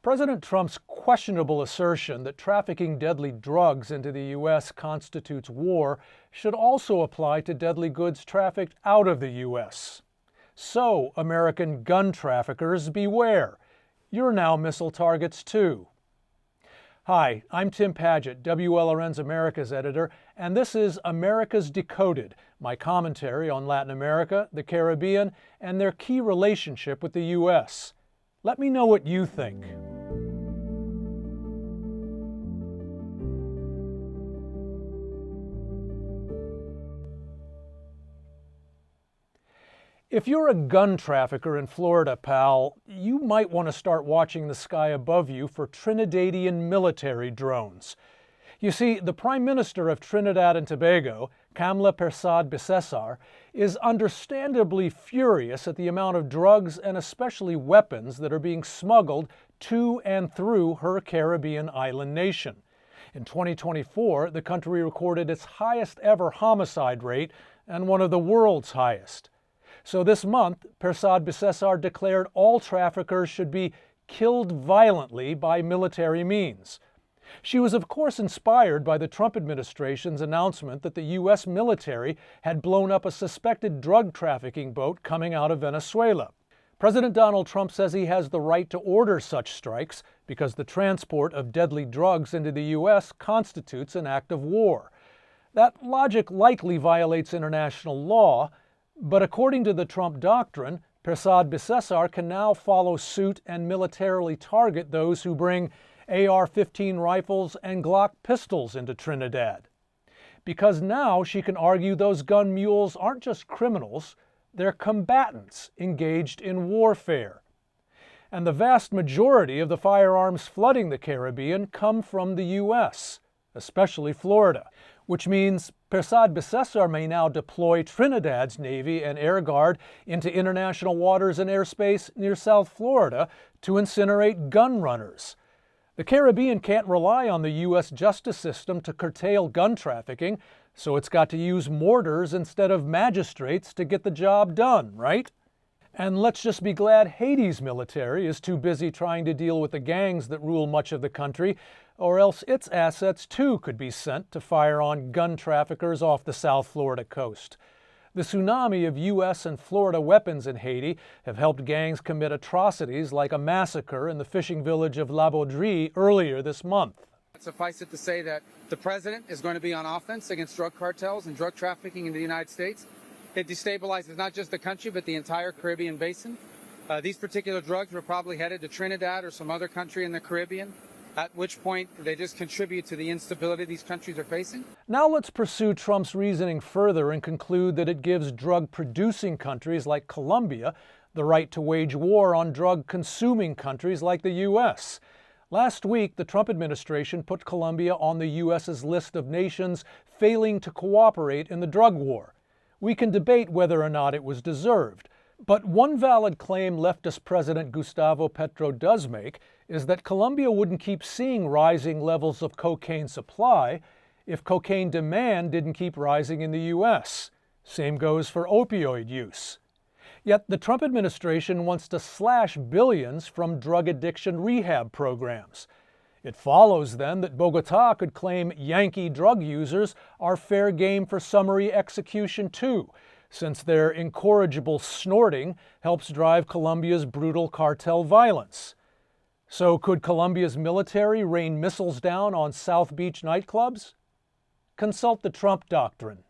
President Trump's questionable assertion that trafficking deadly drugs into the U.S. constitutes war should also apply to deadly goods trafficked out of the U.S. So, American gun traffickers, beware. You're now missile targets too. Hi, I'm Tim Padgett, WLRN's America's editor, and this is America's Decoded, my commentary on Latin America, the Caribbean, and their key relationship with the U.S. Let me know what you think. If you're a gun trafficker in Florida, pal, you might want to start watching the sky above you for Trinidadian military drones. You see, the Prime Minister of Trinidad and Tobago, Kamla Persad-Bissessar, is understandably furious at the amount of drugs and especially weapons that are being smuggled to and through her Caribbean island nation. In 2024, the country recorded its highest ever homicide rate and one of the world's highest. So this month, Persad-Bissessar declared all traffickers should be killed violently by military means. She was of course inspired by the Trump administration's announcement that the U.S. military had blown up a suspected drug trafficking boat coming out of Venezuela. President Donald Trump says he has the right to order such strikes because the transport of deadly drugs into the U.S. constitutes an act of war. That logic likely violates international law, but according to the Trump doctrine, Persad-Bissessar can now follow suit and militarily target those who bring AR-15 rifles and Glock pistols into Trinidad. Because now she can argue those gun mules aren't just criminals, they're combatants engaged in warfare. And the vast majority of the firearms flooding the Caribbean come from the U.S., especially Florida, which means Persad-Bissessar may now deploy Trinidad's Navy and Air Guard into international waters and airspace near South Florida to incinerate gun runners. The Caribbean can't rely on the U.S. justice system to curtail gun trafficking, so it's got to use mortars instead of magistrates to get the job done, right? And let's just be glad Haiti's military is too busy trying to deal with the gangs that rule much of the country, or else its assets too could be sent to fire on gun traffickers off the South Florida coast. The tsunami of U.S. and Florida weapons in Haiti have helped gangs commit atrocities like a massacre in the fishing village of La Baudrie earlier this month. Suffice it to say that the president is going to be on offense against drug cartels and drug trafficking in the United States. It destabilizes not just the country, but the entire Caribbean basin. These particular drugs were probably headed to Trinidad or some other country in the Caribbean, at which point they just contribute to the instability these countries are facing. Now let's pursue Trump's reasoning further and conclude that it gives drug-producing countries like Colombia the right to wage war on drug-consuming countries like the U.S. Last week, the Trump administration put Colombia on the U.S.'s list of nations failing to cooperate in the drug war. We can debate whether or not it was deserved, but one valid claim leftist President Gustavo Petro does make is that Colombia wouldn't keep seeing rising levels of cocaine supply if cocaine demand didn't keep rising in the U.S. Same goes for opioid use. Yet the Trump administration wants to slash billions from drug addiction rehab programs. It follows, then, that Bogota could claim Yankee drug users are fair game for summary execution too, since their incorrigible snorting helps drive Colombia's brutal cartel violence. So could Colombia's military rain missiles down on South Beach nightclubs? Consult the Trump doctrine.